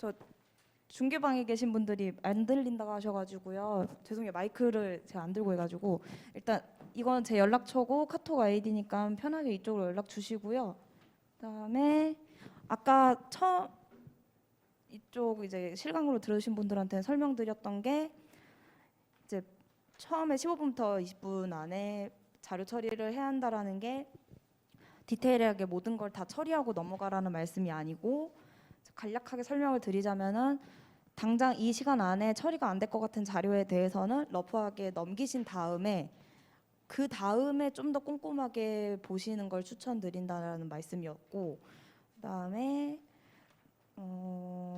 저 중계방에 계신 분들이 안 들린다고 하셔가지고요. 죄송해요. 마이크를 제가 안 들고 해가지고 일단 이건 제 연락처고 카톡 아이디니까 편하게 이쪽으로 연락 주시고요. 그다음에 아까 처음 이쪽 이제 실강으로 들으신 분들한테 설명드렸던 게 이제 처음에 15분부터 20분 안에 자료 처리를 해야 한다라는 게 디테일하게 모든 걸 다 처리하고 넘어가라는 말씀이 아니고 간략하게 설명을 드리자면은 당장 이 시간 안에 처리가 안 될 것 같은 자료에 대해서는 러프하게 넘기신 다음에 그 다음에 좀 더 꼼꼼하게 보시는 걸 추천드린다는 말씀이었고, 그다음에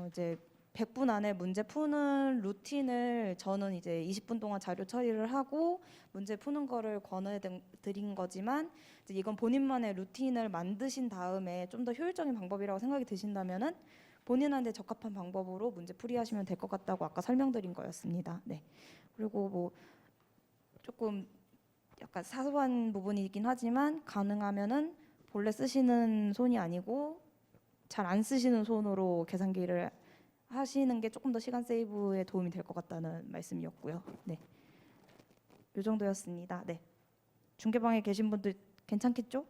이제 100분 안에 문제 푸는 루틴을 저는 이제 20분 동안 자료 처리를 하고 문제 푸는 거를 권해드린 거지만 이제 이건 본인만의 루틴을 만드신 다음에 좀 더 효율적인 방법이라고 생각이 드신다면은 본인한테 적합한 방법으로 문제 풀이하시면 될 것 같다고 아까 설명드린 거였습니다. 네. 그리고 뭐 조금 약간 사소한 부분이긴 하지만 가능하면은 본래 쓰시는 손이 아니고 잘 안 쓰시는 손으로 계산기를 하시는 게 조금 더 시간 세이브에 도움이 될 것 같다는 말씀이었고요. 네, 이 정도였습니다. 네, 중계방에 계신 분들 괜찮겠죠?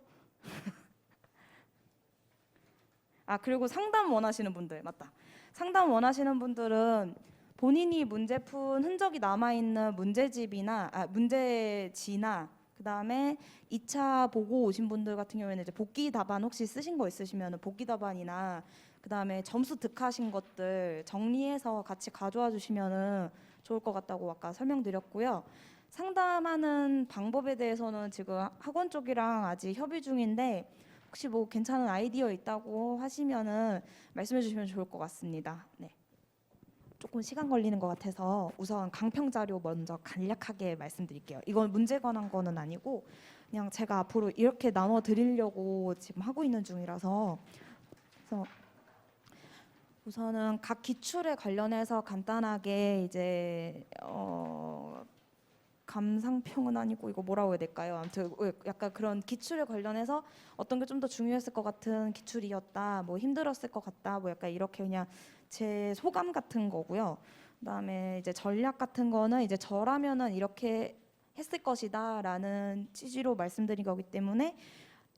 아, 그리고 상담 원하시는 분들, 맞다. 상담 원하시는 분들은 본인이 문제 푼 흔적이 남아있는 문제지나 그다음에 2차 보고 오신 분들 같은 경우에는 이제 복귀 답안 혹시 쓰신 거 있으시면 복귀 답안이나 그다음에 점수 득하신 것들 정리해서 같이 가져와 주시면은 좋을 것 같다고 아까 설명드렸고요. 상담하는 방법에 대해서는 지금 학원 쪽이랑 아직 협의 중인데 혹시 뭐 괜찮은 아이디어 있다고 하시면은 말씀해 주시면 좋을 것 같습니다. 네. 조금 시간 걸리는 것 같아서 우선 강평 자료 먼저 간략하게 말씀드릴게요. 이건 문제 관한 거는 아니고 그냥 제가 앞으로 이렇게 나눠 드리려고 지금 하고 있는 중이라서 그래서 우선은 각 기출에 관련해서 간단하게 이제 감상평은 아니고 이거 뭐라고 해야 될까요? 아무튼 약간 그런 기출에 관련해서 어떤 게 좀 더 중요했을 것 같은 기출이었다, 뭐 힘들었을 것 같다, 뭐 약간 이렇게 그냥 제 소감 같은 거고요. 그다음에 이제 전략 같은 거는 이제 저라면은 이렇게 했을 것이다라는 취지로 말씀드린 거기 때문에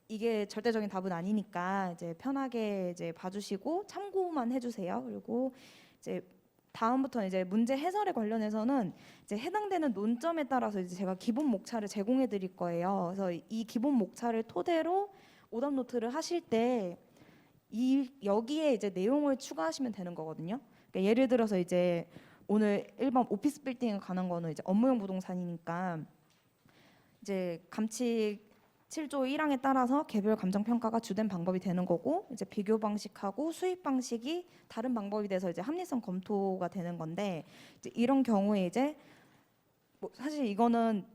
이게 절대적인 답은 아니니까 이제 편하게 이제 봐주시고 참고만 해주세요. 그리고 이제 다음부터 이제 문제 해설에 관련해서는 이제 해당되는 논점에 따라서 이제 제가 기본 목차를 제공해 드릴 거예요. 그래서 이 기본 목차를 토대로 오답 노트를 하실 때 이 여기에 이제 내용을 추가하시면 되는 거거든요. 그러니까 예를 들어서 이제 오늘 1번 오피스 빌딩에 관한 거는 이제 업무용 부동산이니까 이제 감칙 7조 1항에 따라서 개별 감정 평가가 주된 방법이 되는 거고 이제 비교 방식하고 수입 방식이 다른 방법이 돼서 이제 합리성 검토가 되는 건데 이제 이런 경우에 이제 뭐 사실 이거는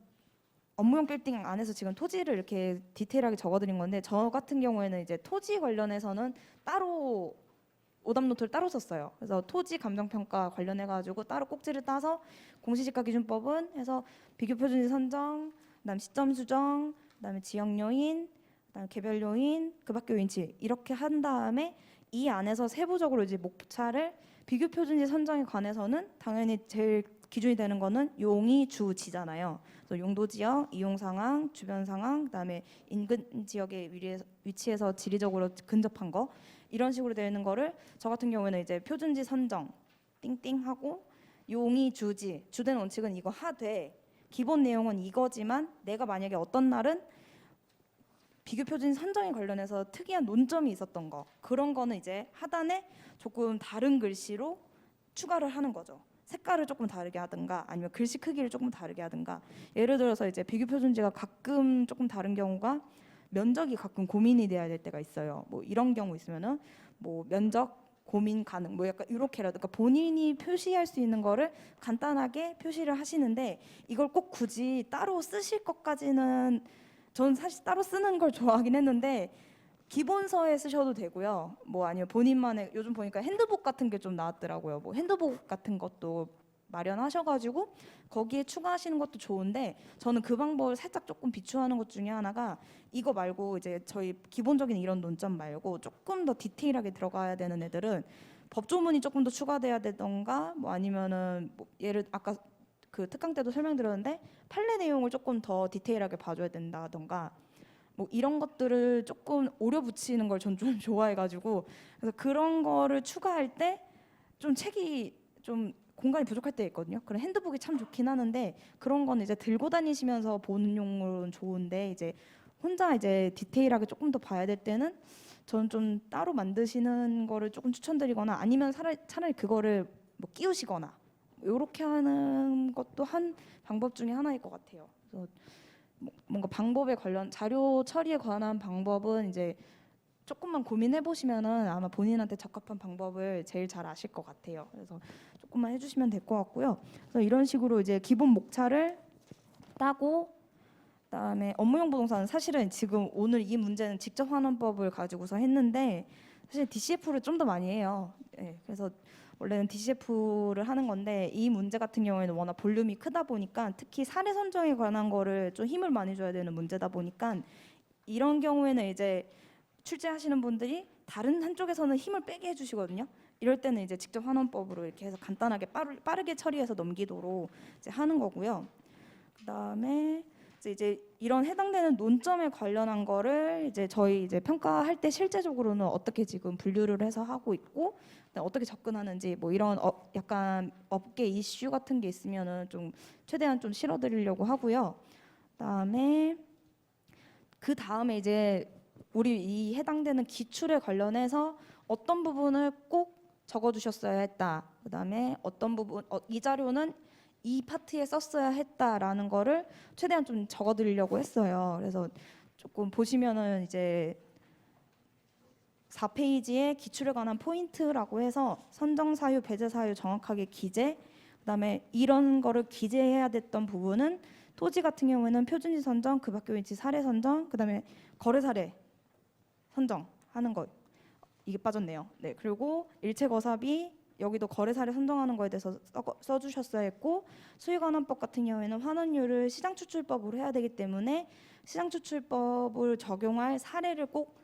업무용 빌딩 안에서 지금 토지를 이렇게 디테일하게 적어드린 건데 저 같은 경우에는 이제 토지 관련해서는 따로 오답 노트를 따로 썼어요. 그래서 토지 감정 평가 관련해 가지고 따로 꼭지를 따서 공시지가 기준법은 해서 비교 표준지 선정, 그다음 시점 수정, 그다음에 지역 요인, 그다음 개별 요인, 그 밖의 요인치 이렇게 한 다음에 이 안에서 세부적으로 이제 목차를 비교 표준지 선정에 관해서는 당연히 제일 기준이 되는 거는 용이 주지잖아요. 그래서 용도 지역, 이용 상황, 주변 상황, 그다음에 인근 지역에 위치해서 지리적으로 근접한 거 이런 식으로 되는 거를 저 같은 경우에는 이제 표준지 선정 띵띵 하고 용이 주지 주된 원칙은 이거 하되 기본 내용은 이거지만 내가 만약에 어떤 날은 비교 표준 선정에 관련해서 특이한 논점이 있었던 거 그런 거는 이제 하단에 조금 다른 글씨로 추가를 하는 거죠. 색깔을 조금 다르게 하든가 아니면 글씨 크기를 조금 다르게 하든가 예를 들어서 이제 비교 표준지가 가끔 조금 다른 경우가 면적이 가끔 고민이 돼야 될 때가 있어요. 뭐 이런 경우 있으면은 뭐 면적 고민 가능 뭐 약간 이렇게라도 그러니까 본인이 표시할 수 있는 거를 간단하게 표시를 하시는데 이걸 꼭 굳이 따로 쓰실 것까지는 저는 사실 따로 쓰는 걸 좋아하긴 했는데 기본서에 쓰셔도 되고요. 뭐 아니면 본인만의 요즘 보니까 핸드북 같은 게 좀 나왔더라고요. 뭐 핸드북 같은 것도 마련하셔가지고 거기에 추가하시는 것도 좋은데 저는 그 방법을 살짝 조금 비추하는 것 중에 하나가 이거 말고 이제 저희 기본적인 이런 논점 말고 조금 더 디테일하게 들어가야 되는 애들은 법조문이 조금 더 추가돼야 되던가 뭐 아니면은 뭐 예를 아까 그 특강 때도 설명드렸는데 판례 내용을 조금 더 디테일하게 봐줘야 된다던가 뭐 이런 것들을 조금 오려 붙이는 걸 전 좀 좋아해가지고 그래서 그런 거를 추가할 때 좀 책이 좀 공간이 부족할 때 있거든요. 그런 핸드북이 참 좋긴 하는데 그런 건 이제 들고 다니시면서 보는 용으로는 좋은데 이제 혼자 이제 디테일하게 조금 더 봐야 될 때는 저는 좀 따로 만드시는 거를 조금 추천드리거나 아니면 차라리 그거를 뭐 끼우시거나 이렇게 하는 것도 한 방법 중에 하나일 것 같아요. 그래서 뭔가 방법에 관련 자료 처리에 관한 방법은 이제 조금만 고민해 보시면은 아마 본인한테 적합한 방법을 제일 잘 아실 것 같아요. 그래서 조금만 해주시면 될 것 같고요. 그래서 이런 식으로 이제 기본 목차를 따고 그다음에 업무용 부동산은 사실은 지금 오늘 이 문제는 직접 환원법을 가지고서 했는데 사실 DCF를 좀 더 많이 해요. 네, 그래서 원래는 DCF를 하는 건데 이 문제 같은 경우에는 워낙 볼륨이 크다 보니까 특히 사례 선정에 관한 거를 좀 힘을 많이 줘야 되는 문제다 보니까 이런 경우에는 이제 출제하시는 분들이 다른 한쪽에서는 힘을 빼게 해주시거든요. 이럴 때는 이제 직접 환원법으로 이렇게 해서 간단하게 빠르게 처리해서 넘기도록 이제 하는 거고요. 그다음에 이제 이런 해당되는 논점에 관련한 거를 이제 저희 이제 평가할 때 실제적으로는 어떻게 지금 분류를 해서 하고 있고 어떻게 접근하는지 뭐 이런 약간 업계 이슈 같은 게 있으면은 좀 최대한 좀 실어드리려고 하고요. 그 다음에 이제 우리 이 해당되는 기출에 관련해서 어떤 부분을 꼭 적어주셨어야 했다. 그다음에 어떤 부분 이 자료는 이 파트에 썼어야 했다라는 거를 최대한 좀 적어드리려고 했어요. 그래서 조금 보시면은 이제 4페이지에 기출에 관한 포인트라고 해서 선정 사유, 배제 사유 정확하게 기재. 그다음에 이런 거를 기재해야 됐던 부분은 토지 같은 경우에는 표준지 선정, 그 밖에 위치 사례 선정, 그다음에 거래 사례 선정하는 거 이게 빠졌네요. 네, 그리고 일체 거사비 여기도 거래 사례 선정하는 거에 대해서 써주셨어야 했고 수익환원법 같은 경우에는 환원율을 시장추출법으로 해야 되기 때문에 시장추출법을 적용할 사례를 꼭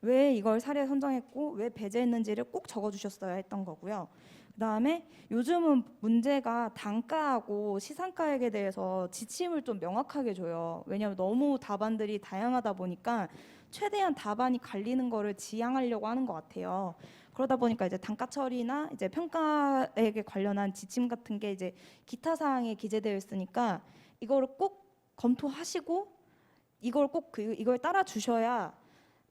왜 이걸 사례 선정했고 왜 배제했는지를 꼭 적어주셨어야 했던 거고요. 그다음에 요즘은 문제가 단가하고 시상가액에 대해서 지침을 좀 명확하게 줘요. 왜냐하면 너무 답안들이 다양하다 보니까 최대한 답안이 갈리는 거를 지양하려고 하는 것 같아요. 그러다 보니까 이제 단가 처리나 이제 평가액에 관련한 지침 같은 게 이제 기타 사항에 기재되어 있으니까 이거를 꼭 검토하시고 이걸 꼭 이걸 따라 주셔야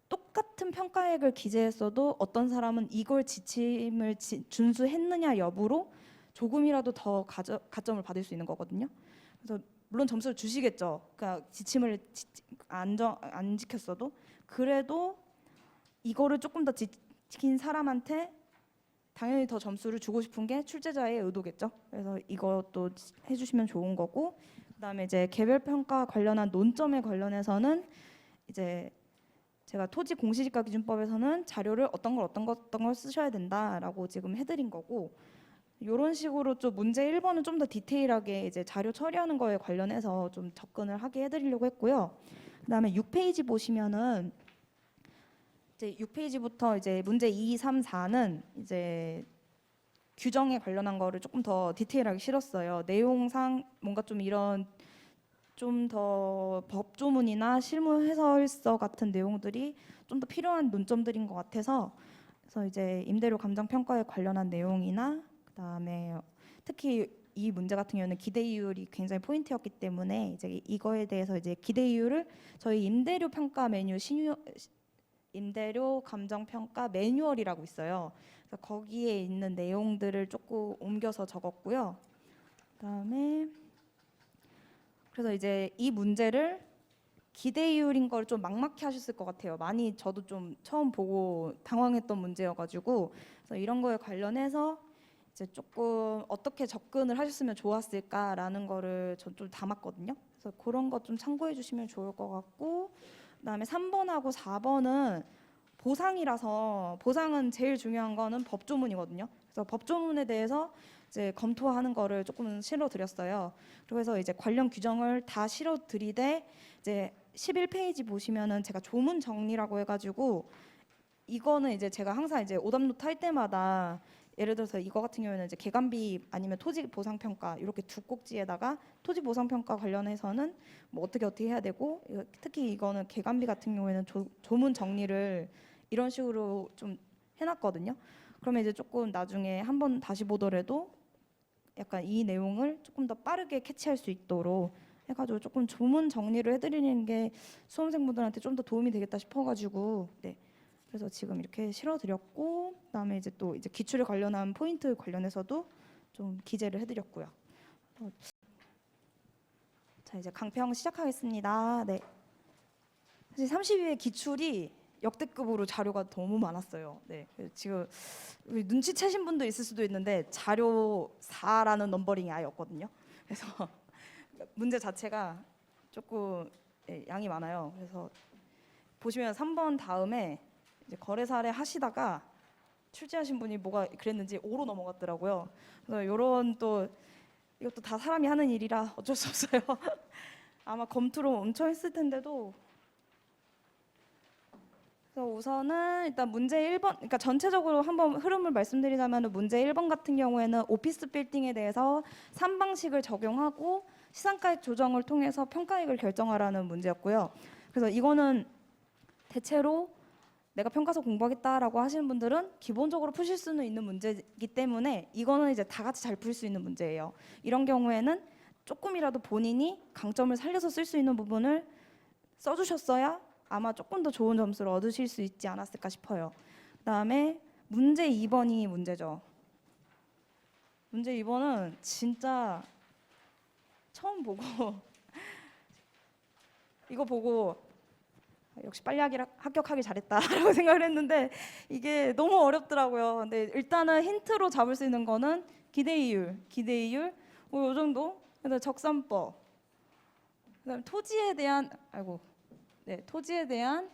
똑같은 평가액을 기재했어도 어떤 사람은 이걸 지침을 준수했느냐 여부로 조금이라도 더 가점을 받을 수 있는 거거든요. 그래서 물론 점수를 주시겠죠. 그러니까 지침을 안 지켰어도 그래도 이거를 조금 더 지킨 사람한테 당연히 더 점수를 주고 싶은 게 출제자의 의도겠죠. 그래서 이것도 해주시면 좋은 거고 그다음에 이제 개별 평가 관련한 논점에 관련해서는 이제 제가 토지 공시지가 기준법에서는 자료를 어떤 걸 쓰셔야 된다라고 지금 해드린 거고 이런 식으로 좀 문제 1번은 좀 더 디테일하게 이제 자료 처리하는 거에 관련해서 좀 접근을 하게 해드리려고 했고요. 그다음에 6페이지 보시면은 이제 6페이지부터 이제 문제 2, 3, 4는 이제 규정에 관련한 거를 조금 더 디테일하게 실었어요. 내용상 뭔가 좀 이런 좀 더 법조문이나 실무 해설서 같은 내용들이 좀 더 필요한 논점들인 것 같아서 그래서 이제 임대료 감정 평가에 관련한 내용이나 그다음에 특히 이 문제 같은 경우는 기대 이율이 굉장히 포인트였기 때문에 이제 이거에 대해서 이제 기대 이율을 저희 임대료 평가 메뉴 임대료 감정 평가 매뉴얼이라고 있어요. 그래서 거기에 있는 내용들을 조금 옮겨서 적었고요. 그다음에 그래서 이제 이 문제를 기대이율인 걸 좀 막막해 하셨을 것 같아요. 많이 저도 좀 처음 보고 당황했던 문제여가지고 그래서 이런 거에 관련해서 이제 조금 어떻게 접근을 하셨으면 좋았을까라는 거를 전 좀 담았거든요. 그래서 그런 것 좀 참고해 주시면 좋을 것 같고 그다음에 3번하고 4번은 보상이라서 보상은 제일 중요한 거는 법조문이거든요. 그래서 법조문에 대해서 이제 검토하는 거를 조금 실어드렸어요. 그래서 이제 관련 규정을 다 실어드리되 이제 11페이지 보시면은 제가 조문 정리라고 해가지고 이거는 이제 제가 항상 이제 오답노트 할 때마다 예를 들어서 이거 같은 경우에는 이제 개간비 아니면 토지 보상 평가 이렇게 두 꼭지에다가 토지 보상 평가 관련해서는 뭐 어떻게 해야 되고 특히 이거는 개간비 같은 경우에는 조문 정리를 이런 식으로 좀 해놨거든요. 그러면 이제 조금 나중에 한번 다시 보더라도 약간 이 내용을 조금 더 빠르게 캐치할 수 있도록 해가지고 조금 조문 정리를 해드리는 게 수험생분들한테 좀 더 도움이 되겠다 싶어가지고 네. 그래서 지금 이렇게 실어드렸고 그다음에 이제 또 이제 기출에 관련한 포인트 관련해서도 좀 기재를 해드렸고요. 자 이제 강평 시작하겠습니다. 네. 사실 32회 기출이 역대급으로 자료가 너무 많았어요. 네. 지금 눈치채신 분도 있을 수도 있는데 자료 4라는 넘버링이 아예 없거든요. 그래서 문제 자체가 조금 양이 많아요. 그래서 보시면 3번 다음에 이제 거래 사례 하시다가 출제하신 분이 뭐가 그랬는지 5로 넘어갔더라고요. 그래서 이런 또 이것도 다 사람이 하는 일이라 어쩔 수 없어요. 아마 검토를 엄청 했을 텐데도. 그래서 우선은 일단 문제 1번, 그러니까 전체적으로 한번 흐름을 말씀드리자면 문제 1번 같은 경우에는 오피스 빌딩에 대해서 3방식을 적용하고 시상가액 조정을 통해서 평가액을 결정하라는 문제였고요. 그래서 이거는 대체로 내가 평가서 공부하겠다라고 하시는 분들은 기본적으로 푸실 수는 있는 문제이기 때문에 이거는 이제 다 같이 잘 풀 수 있는 문제예요. 이런 경우에는 조금이라도 본인이 강점을 살려서 쓸 수 있는 부분을 써주셨어야 아마 조금 더 좋은 점수를 얻으실 수 있지 않았을까 싶어요. 그다음에 문제 2번이 문제죠. 문제 2번은 진짜 처음 보고 이거 보고 역시 빨리 합격하기 잘했다라고 생각을 했는데 이게 너무 어렵더라고요. 근데 일단은 힌트로 잡을 수 있는 거는 기대이율 뭐 요 정도. 그다음 적산법. 그다음 토지에 대한 토지에 대한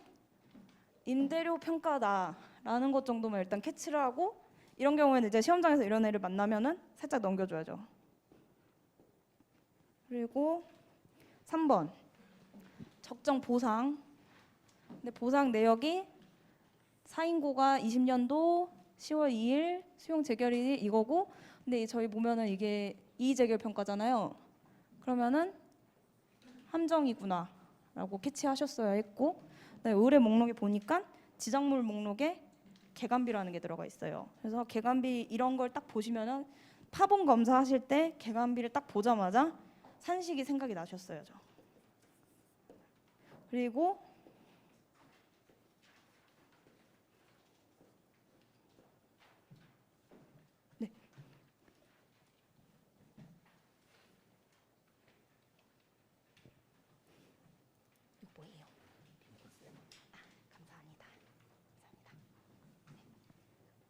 임대료 평가다라는 것 정도만 일단 캐치를 하고 이런 경우에는 이제 시험장에서 이런 애를 만나면은 살짝 넘겨줘야죠. 그리고 3번 적정 보상. 근데 보상 내역이 사인고가 20년도 10월 2일 수용 재결이 이거고 근데 저희 보면은 이게 이의재결 평가잖아요. 그러면은 함정이구나 라고 캐치하셨어야 했고 의뢰 목록에 보니까 지정물 목록에 개간비라는 게 들어가 있어요. 그래서 개간비 이런 걸 딱 보시면은 파본 검사하실 때 개간비를 딱 보자마자 산식이 생각이 나셨어야죠. 그리고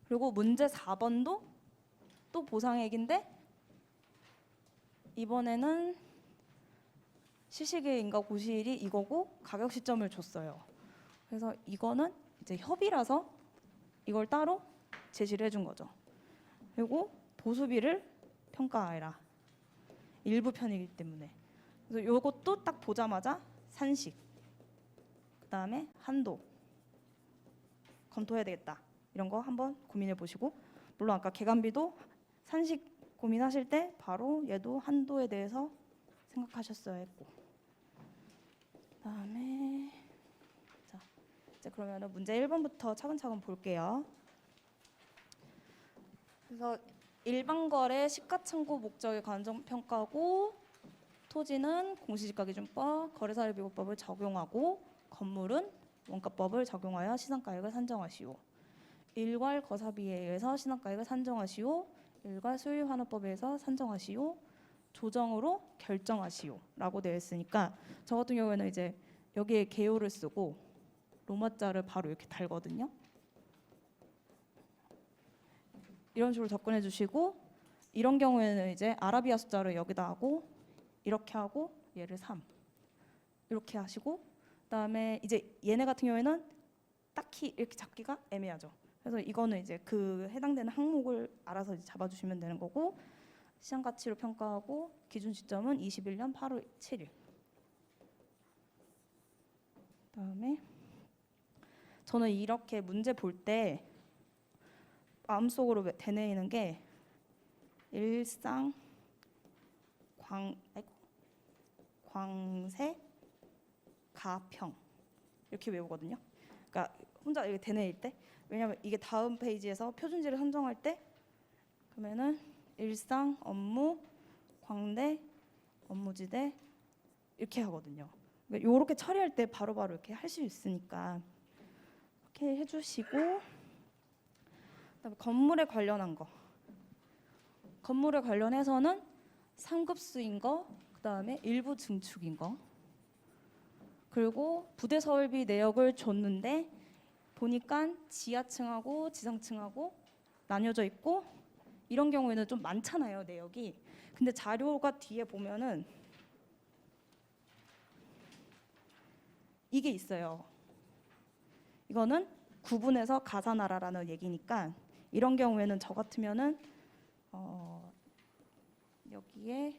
그리고 문제 4번도 또 보상액인데 이번에는 시식의 인가 고시일이 이거고 가격 시점을 줬어요. 그래서 이거는 이제 협의라서 이걸 따로 제시를 해준 거죠. 그리고 보수비를 평가해라. 일부 편이기 때문에. 그래서 이것도 딱 보자마자 산식. 그다음에 한도. 검토해야 되겠다. 이런 거 한번 고민해 보시고 물론 아까 개간비도 산식 고민하실 때 바로 얘도 한도에 대해서 생각하셨어야 했고 그다음에 자 이제 그러면은 문제 1번부터 차근차근 볼게요. 그래서 일반 거래 시가참고 목적의 관정 평가고 토지는 공시지가기준법 거래사례비고법을 적용하고 건물은 원가법을 적용하여 시상가액을 산정하시오. 일괄 거사비에 의해서 시상가액을 산정하시오. 일괄 소유환원법에 의해서 산정하시오. 조정으로 결정하시오 라고 되어 있으니까 저 같은 경우에는 이제 여기에 개요를 쓰고 로마자를 바로 이렇게 달거든요. 이런 식으로 접근해 주시고 이런 경우에는 이제 아라비아 숫자를 여기다 하고 이렇게 하고 얘를 3 이렇게 하시고 그다음에 이제 얘네 같은 경우에는 딱히 이렇게 잡기가 애매하죠. 그래서 이거는 이제 그 해당되는 항목을 알아서 이제 잡아주시면 되는 거고 시장 가치로 평가하고 기준 시점은 21년 8월 7일. 그다음에 저는 이렇게 문제 볼 때 마음속으로 되뇌이는 게 일상 광세 가평 이렇게 외우거든요. 그러니까 혼자 이렇게 되뇌일 때, 왜냐면 이게 다음 페이지에서 표준지를 선정할 때 그러면은 일상 업무 광대 업무지대 이렇게 하거든요. 그러니까 요렇게 처리할 때 바로바로 이렇게 할 수 있으니까 이렇게 해주시고, 그다음에 건물에 관련한 거, 건물에 관련해서는 상급수인 거, 그다음에 일부 증축인 거, 그리고 부대 설비 내역을 줬는데 보니까 지하층하고 지상층하고 나뉘어져 있고, 이런 경우에는 좀 많잖아요, 내역이. 근데 자료가 뒤에 보면은 이게 있어요. 이거는 구분해서 가산하라라는 얘기니까, 이런 경우에는 저 같으면은 여기에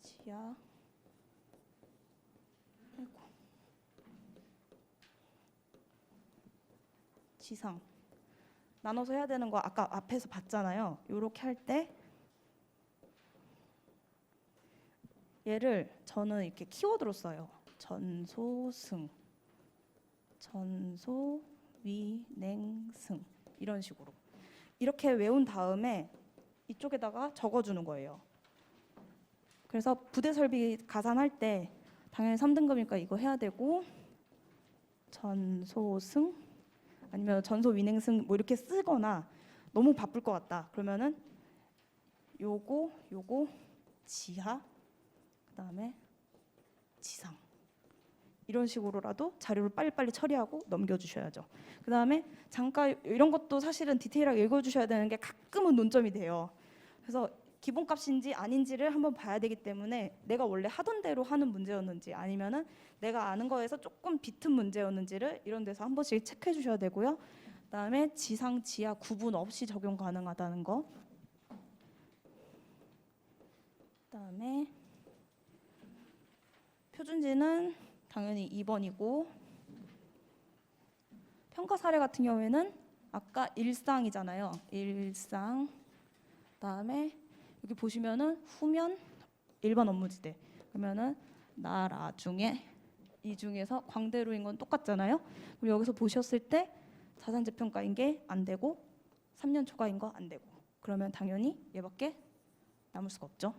지하 지상 나눠서 해야 되는 거 아까 앞에서 봤잖아요. 이렇게 할 때 얘를 저는 이렇게 키워드로 써요. 전소승, 전소위냉승, 이런 식으로 이렇게 외운 다음에 이쪽에다가 적어주는 거예요. 그래서 부대 설비 가산할 때 당연히 3등급이니까 이거 해야 되고, 전소승 아니면 전소위냉승 뭐 이렇게 쓰거나, 너무 바쁠 것 같다 그러면은 요거 지하, 그다음에 지상, 이런 식으로라도 자료를 빨리빨리 처리하고 넘겨주셔야죠. 그다음에 잠깐 이런 것도 사실은 디테일하게 읽어주셔야 되는 게 가끔은 논점이 돼요. 그래서 기본값인지 아닌지를 한번 봐야 되기 때문에 내가 원래 하던 대로 하는 문제였는지 아니면은 내가 아는 거에서 조금 비튼 문제였는지를 이런 데서 한 번씩 체크해 주셔야 되고요. 그다음에 지상 지하 구분 없이 적용 가능하다는 거. 그다음에 표준지는 당연히 2번이고, 평가 사례 같은 경우에는 아까 일상이잖아요. 일상. 그다음에 여기 보시면은 후면 일반 업무지대. 그러면은 나라 중에 이 중에서 광대로인 건 똑같잖아요. 그럼 여기서 보셨을 때 자산재 평가인 게 안 되고 3년 초과인 거 안 되고, 그러면 당연히 얘밖에 남을 수가 없죠.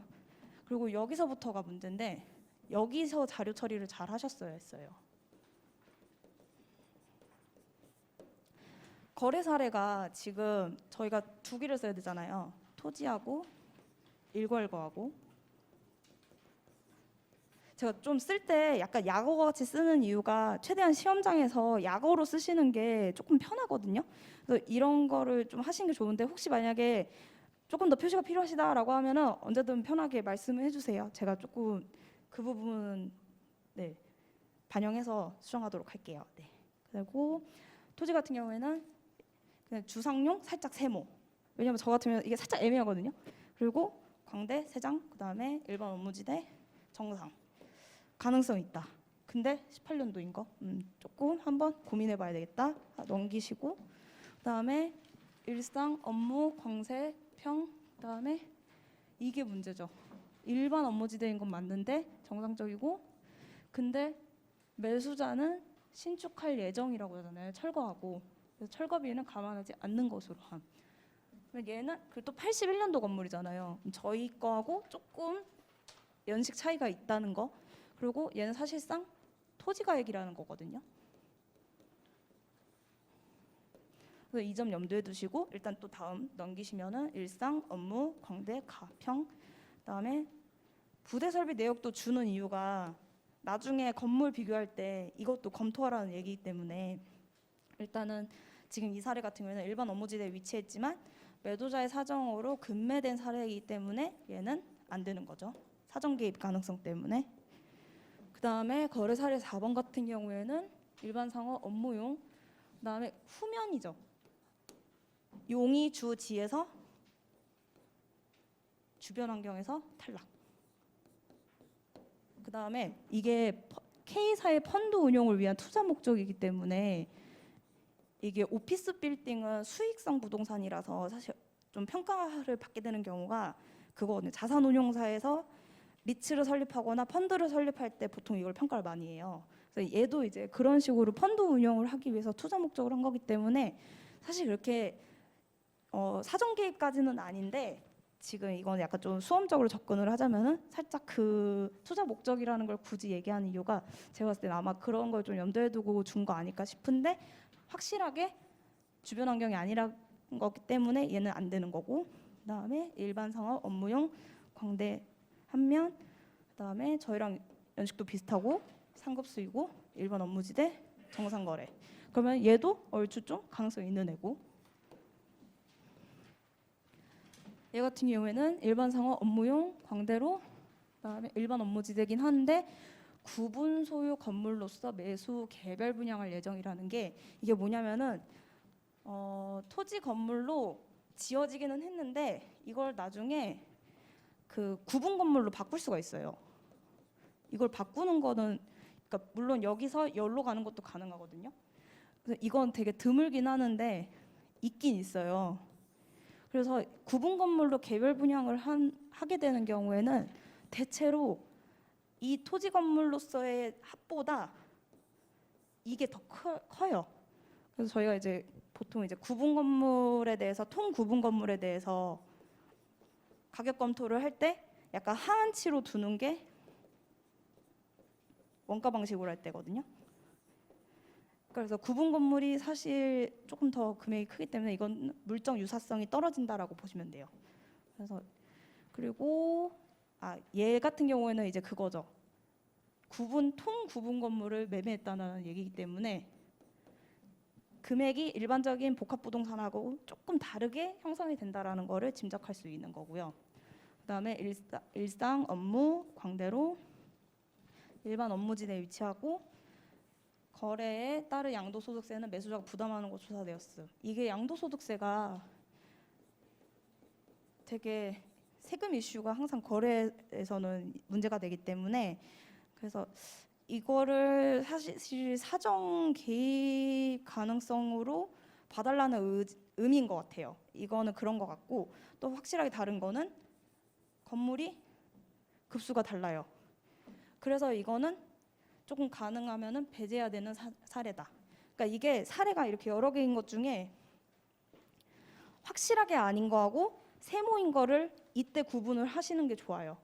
그리고 여기서부터가 문제인데, 여기서 자료 처리를 잘 하셨어야 했어요. 거래 사례가 지금 저희가 두 개를 써야 되잖아요. 토지하고 일괄거하고. 제가 좀 쓸 때 약간 약어 같이 쓰는 이유가 최대한 시험장에서 약어로 쓰시는 게 조금 편하거든요. 그래서 이런 거를 좀 하시는 게 좋은데, 혹시 만약에 조금 더 표시가 필요하시다라고 하면은 언제든 편하게 말씀을 해주세요. 제가 조금 그 부분 반영해서 수정하도록 할게요. 네. 그리고 토지 같은 경우에는 그냥 주상용 살짝 세모. 왜냐면 저 같으면 이게 살짝 애매하거든요. 그리고 광대 세장, 그다음에 일반 업무지대 정상. 가능성 있다. 근데 18년도인 거 조금 한번 고민해봐야 되겠다. 넘기시고, 그다음에 일상 업무 광세 평, 그다음에 이게 문제죠. 일반 업무지대인 건 맞는데 정상적이고, 근데 매수자는 신축할 예정이라고 하잖아요. 철거하고. 그래서 철거비는 감안하지 않는 것으로 함. 얘는 그리고 또 81년도 건물이잖아요. 저희 거하고 조금 연식 차이가 있다는 거. 그리고 얘는 사실상 토지가액이라는 거거든요. 그래서 이 점 염두에 두시고, 일단 또 다음 넘기시면은 일상, 업무, 광대, 가평. 그다음에 부대 설비 내역도 주는 이유가 나중에 건물 비교할 때 이것도 검토하라는 얘기이기 때문에, 일단은 지금 이 사례 같은 경우에는 일반 업무지대에 위치했지만 매도자의 사정으로 급매된 사례이기 때문에 얘는 안 되는 거죠. 사정 개입 가능성 때문에. 그다음에 거래 사례 4번 같은 경우에는 일반 상업 업무용, 그다음에 후면이죠. 용이 주지에서 주변 환경에서 탈락. 그다음에 이게 K사의 펀드 운용을 위한 투자 목적이기 때문에 이게 오피스 빌딩은 수익성 부동산이라서 사실 좀 평가를 받게 되는 경우가 그거거든요. 자산운용사에서 리츠를 설립하거나 펀드를 설립할 때 보통 이걸 평가를 많이 해요. 그래서 얘도 이제 그런 식으로 펀드 운영을 하기 위해서 투자 목적으로 한 거기 때문에 사실 그렇게 사전 개입까지는 아닌데 지금 이건 약간 좀 수험적으로 접근을 하자면은 살짝 그 투자 목적이라는 걸 굳이 얘기하는 이유가 제가 봤을 때는 아마 그런 걸 좀 염두에 두고 준 거 아닐까 싶은데 확실하게 주변 환경이 아니라 거기 때문에 얘는 안 되는 거고, 그다음에 일반 상업 업무용 광대 한면, 그다음에 저희랑 연식도 비슷하고 상급수이고 일반 업무지대 정상거래. 그러면 얘도 얼추 좀 가능성 있는 애고, 얘 같은 경우에는 일반 상업 업무용 광대로 그다음에 일반 업무지대긴 한데 구분 소유 건물로서 매수 개별 분양할 예정이라는 게 이게 뭐냐면은 토지 건물로 지어지기는 했는데 이걸 나중에 그 구분 건물로 바꿀 수가 있어요. 이걸 바꾸는 거는 그러니까 물론 여기서 열로 가는 것도 가능하거든요. 그래서 이건 되게 드물긴 하는데 있긴 있어요. 그래서 구분 건물로 개별 분양을 하게 되는 경우에는 대체로 이 토지 건물로서의 합보다 이게 더 커요. 그래서 저희가 이제 보통 이제 구분 건물에 대해서 통 구분 건물에 대해서 가격 검토를 할 때 약간 하한치로 두는 게 원가 방식으로 할 때거든요. 그래서 구분 건물이 사실 조금 더 금액이 크기 때문에 이건 물적 유사성이 떨어진다라고 보시면 돼요. 그래서 그리고 얘 같은 경우에는 이제 그거죠. 통 구분 건물을 매매했다는 얘기이기 때문에 금액이 일반적인 복합 부동산하고 조금 다르게 형성이 된다라는 거를 짐작할 수 있는 거고요. 그다음에 일상 업무 광대로 일반 업무지대에 위치하고 거래에 따른 양도소득세는 매수자가 부담하는 것 조사되었음. 이게 양도소득세가 되게 세금 이슈가 항상 거래에서는 문제가 되기 때문에 그래서 이거를 사실 사정 개입 가능성으로 봐달라는 의미인 것 같아요. 이거는 그런 것 같고 또 확실하게 다른 거는 건물이 급수가 달라요. 그래서 이거는 조금 가능하면은 배제해야 되는 사례다. 그러니까 이게 사례가 이렇게 여러 개인 것 중에 확실하게 아닌 거하고 세모인 거를 이때 구분을 하시는 게 좋아요.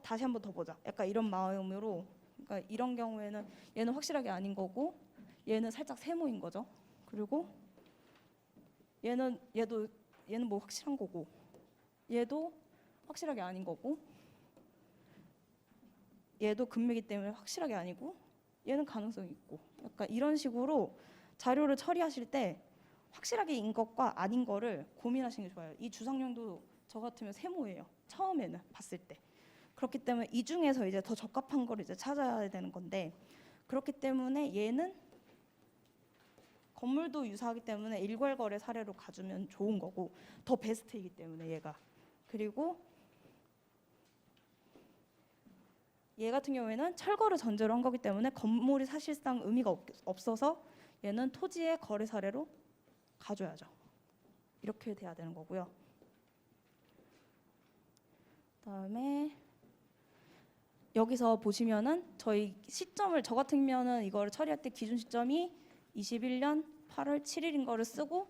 다시 한번 더 보자. 약간 이런 마음으로. 그러니까 이런 경우에는 얘는 확실하게 아닌 거고 얘는 살짝 세모인 거죠. 그리고 얘는 뭐 확실한 거고 얘도 확실하게 아닌 거고 얘도 금매기 때문에 확실하게 아니고 얘는 가능성이 있고 약간 이런 식으로 자료를 처리하실 때 확실하게 인 것과 아닌 거를 고민하시는 게 좋아요. 이 주상용도 저 같으면 세모예요. 처음에는 봤을 때. 그렇기 때문에 이 중에서 이제 더 적합한 거를 이제 찾아야 되는 건데 그렇기 때문에 얘는 건물도 유사하기 때문에 일괄거래 사례로 가주면 좋은 거고 더 베스트이기 때문에 얘가. 그리고 얘 같은 경우에는 철거를 전제로 한 거기 때문에 건물이 사실상 의미가 없어서 얘는 토지의 거래 사례로 가줘야죠. 이렇게 돼야 되는 거고요. 그다음에 여기서 보시면은 저희 시점을 저 같으면은 이거를 처리할 때 기준 시점이 21년 8월 7일인 거를 쓰고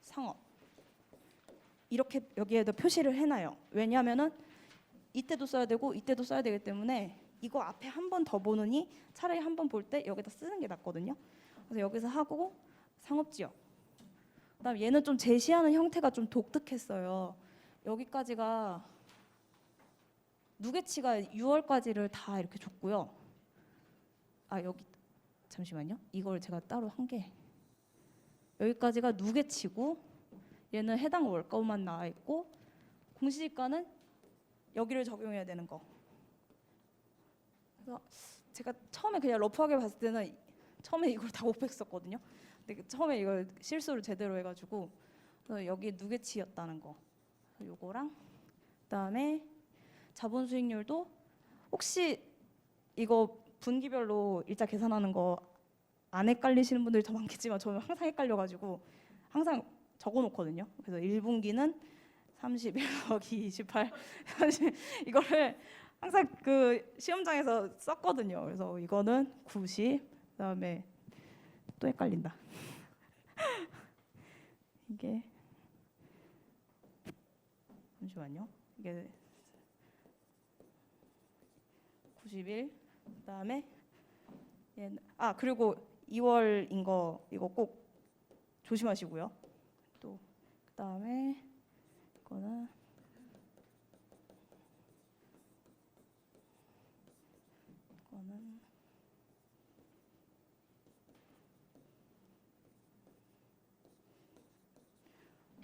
상업 이렇게 여기에도 표시를 해놔요. 왜냐하면은 이때도 써야 되고 이때도 써야 되기 때문에 이거 앞에 한 번 더 보느니 차라리 한 번 볼 때 여기다 쓰는 게 낫거든요. 그래서 여기서 하고 상업지역. 그다음 얘는 좀 제시하는 형태가 좀 독특했어요. 여기까지가 누계치가 6월까지를 다 이렇게 줬고요. 여기 잠시만요. 이걸 제가 따로 한 게 여기까지가 누계치고 얘는 해당 월가만 나와 있고 공시지가는 여기를 적용해야 되는 거. 그래서 제가 처음에 그냥 러프하게 봤을 때는 처음에 이걸 다 곱했었거든요. 근데 처음에 이걸 실수를 제대로 해가지고 여기 누계치였다는 거. 요거랑 그다음에 자본 수익률도 혹시 이거 분기별로 일자 계산하는 거 안 헷갈리시는 분들이 더 많겠지만 저는 항상 헷갈려가지고 항상 적어놓거든요. 그래서 1분기는 31 더하기 28 30 이거를 항상 그 시험장에서 썼거든요. 그래서 이거는 90 그다음에 또 헷갈린다. 이게 잠시만요. 이게 91 그다음에 그리고 2월인 거 이거 꼭 조심하시고요. 또 그다음에 이거는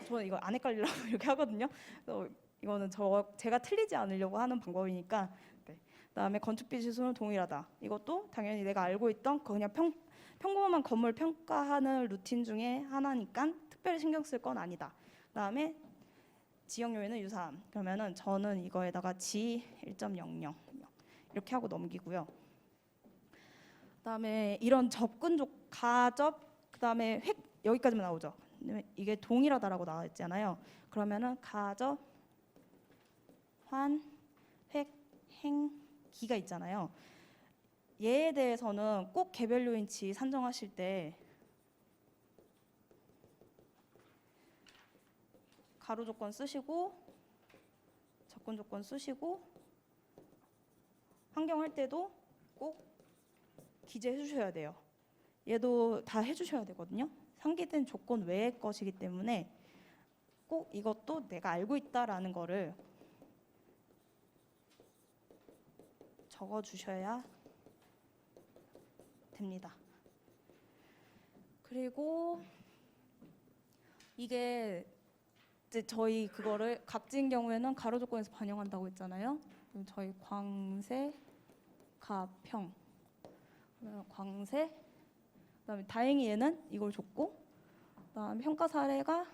저는 이거 안 헷갈리려고 이렇게 하거든요. 그래서 이거는 제가 틀리지 않으려고 하는 방법이니까. 네. 그다음에 건축비 지수는 동일하다. 이것도 당연히 내가 알고 있던 그냥 평범한 건물 평가하는 루틴 중에 하나니까 특별히 신경 쓸 건 아니다. 그다음에 지역 요인은 유사함. 그러면은 저는 이거에다가 G 1.00 이렇게 하고 넘기고요. 그다음에 이런 접근적 가접 그다음에 획 여기까지만 나오죠. 이게 동일하다라고 나와 있잖아요. 그러면은 가접 환 획 행 기가 있잖아요. 얘에 대해서는 꼭 개별 요인치 산정하실 때 가로 조건 쓰시고 접근 조건 쓰시고 환경할 때도 꼭 기재해 주셔야 돼요. 얘도 다 해주셔야 되거든요. 상기된 조건 외의 것이기 때문에 꼭 이것도 내가 알고 있다라는 거를 적어 주셔야 됩니다. 그리고 이게 이제 저희 그거를 각지인 경우에는 가로 조건에서 반영한다고 했잖아요. 저희 광세, 가평, 광세, 그다음에 다행히 얘는 이걸 줬고, 그다음에 평가 사례가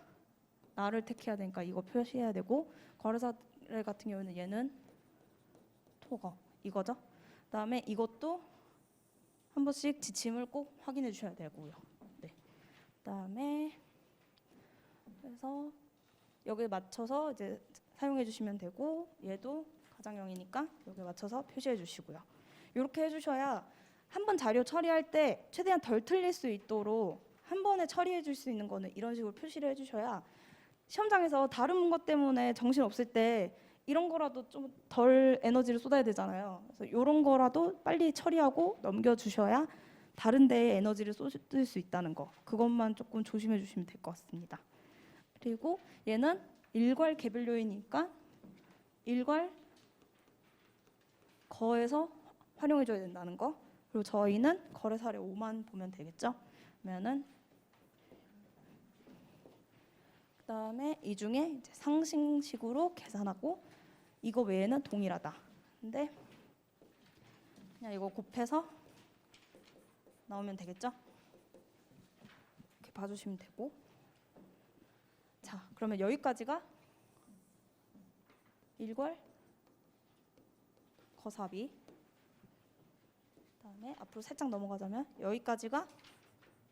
나를 택해야 되니까 이거 표시해야 되고, 거래 사례 같은 경우는 얘는 토거 이거죠. 그다음에 이것도 한 번씩 지침을 꼭 확인해 주셔야 되고요. 네. 그다음에 그래서 여기에 맞춰서 이제 사용해 주시면 되고, 얘도 가장형이니까 여기에 맞춰서 표시해 주시고요. 이렇게 해주셔야 한 번 자료 처리할 때 최대한 덜 틀릴 수 있도록 한 번에 처리해 줄 수 있는 거는 이런 식으로 표시를 해주셔야 시험장에서 다른 것 때문에 정신 없을 때 이런 거라도 좀 덜 에너지를 쏟아야 되잖아요. 그래서 이런 거라도 빨리 처리하고 넘겨주셔야 다른 데에 에너지를 쏟을 수 있다는 거, 그것만 조금 조심해 주시면 될 것 같습니다. 그리고 얘는 일괄 개별 요인이니까 일괄 거에서 활용해 줘야 된다는 거. 그리고 저희는 거래 사례 5만 보면 되겠죠. 그러면은 그다음에 이 중에 이제 상승식으로 계산하고 이거 외에는 동일하다. 근데 그냥 이거 곱해서 나오면 되겠죠. 이렇게 봐주시면 되고. 자, 그러면 여기까지가 일괄 거사비. 그다음에 앞으로 살짝 넘어가자면 여기까지가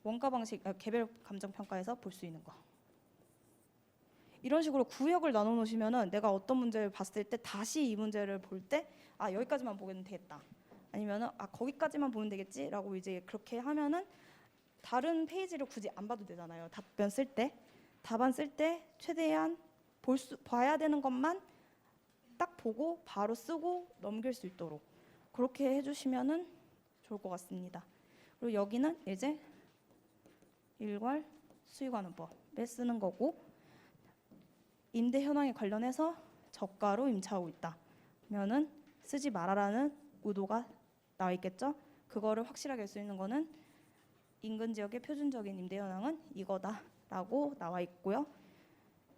원가 방식 개별 감정 평가에서 볼 수 있는 거. 이런 식으로 구역을 나눠 놓으시면은 내가 어떤 문제를 봤을 때 다시 이 문제를 볼 때 여기까지만 보면 되겠다. 아니면은 거기까지만 보면 되겠지라고 이제 그렇게 하면은 다른 페이지를 굳이 안 봐도 되잖아요. 답변 쓸 때, 답안 쓸 때 최대한 봐야 되는 것만 딱 보고 바로 쓰고 넘길 수 있도록 그렇게 해주시면은 좋을 것 같습니다. 그리고 여기는 이제 일괄 수익환원법에 쓰는 거고, 임대 현황에 관련해서 저가로 임차하고 있다 그러면은 쓰지 말아라는 의도가 나와 있겠죠. 그거를 확실하게 알 수 있는 거는 인근 지역의 표준적인 임대 현황은 이거다라고 나와 있고요.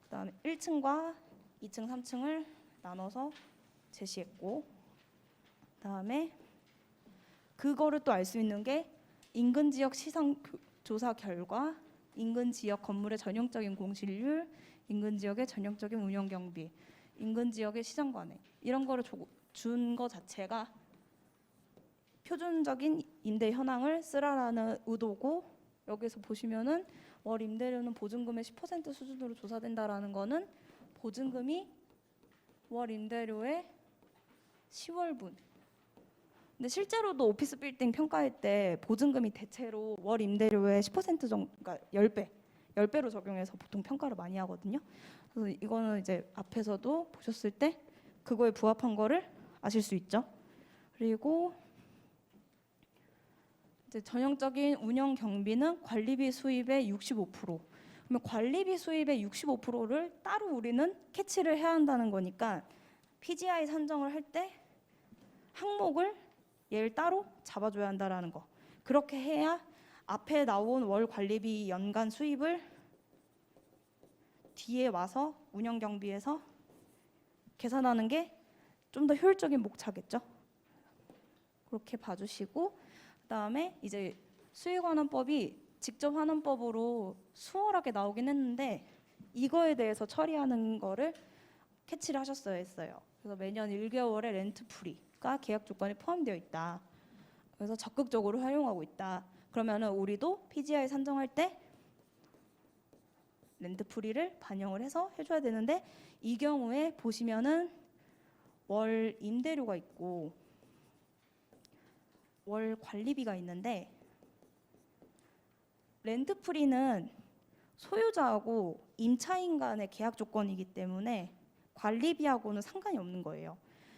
그다음에 1층과 2층, 3층을 나눠서 제시했고, 그다음에 그거를 또 알 수 있는 게 인근 지역 시장 조사 결과, 인근 지역 건물의 전형적인 공실률, 인근 지역의 전형적인 운영 경비, 인근 지역의 시장 관행, 이런 거를 준 거 자체가 표준적인 임대 현황을 쓰라라는 의도고, 여기서 보시면은 월 임대료는 보증금의 10% 수준으로 조사된다라는 거는 보증금이 월 임대료의 10월분. 근데 실제로도 오피스 빌딩 평가할 때 보증금이 대체로 월 임대료의 10% 정도, 그러니까 10배로 적용해서 보통 평가를 많이 하거든요. 그래서 이거는 이제 앞에서도 보셨을 때 그거에 부합한 거를 아실 수 있죠. 그리고 이제 전형적인 운영 경비는 관리비 수입의 65%. 그러면 관리비 수입의 65%를 따로 우리는 캐치를 해야 한다는 거니까 PGI 산정을 할 때 항목을 얘를 따로 잡아줘야 한다라는 거. 그렇게 해야 앞에 나온 월 관리비 연간 수입을 뒤에 와서 운영 경비에서 계산하는 게 좀 더 효율적인 목차겠죠. 그렇게 봐주시고, 그다음에 이제 수익환원법이 직접 환원법으로 수월하게 나오긴 했는데 이거에 대해서 처리하는 거를 캐치를 하셨어야 했어요. 그래서 매년 1개월의 렌트 프리가 계약 조건에 포함되어 있다. 그래서 적극적으로 활용하고 있다. 그러면은 우리도 PGI 산정할 때 렌트 프리를 반영을 해서 해줘야 되는데, 이 경우에 보시면은 월 임대료가 있고 월 관리비가 있는데, 렌트 프리는 소유자하고 임차인 간의 계약 조건이기 때문에 관리비하고는 상관이 없는 거예요.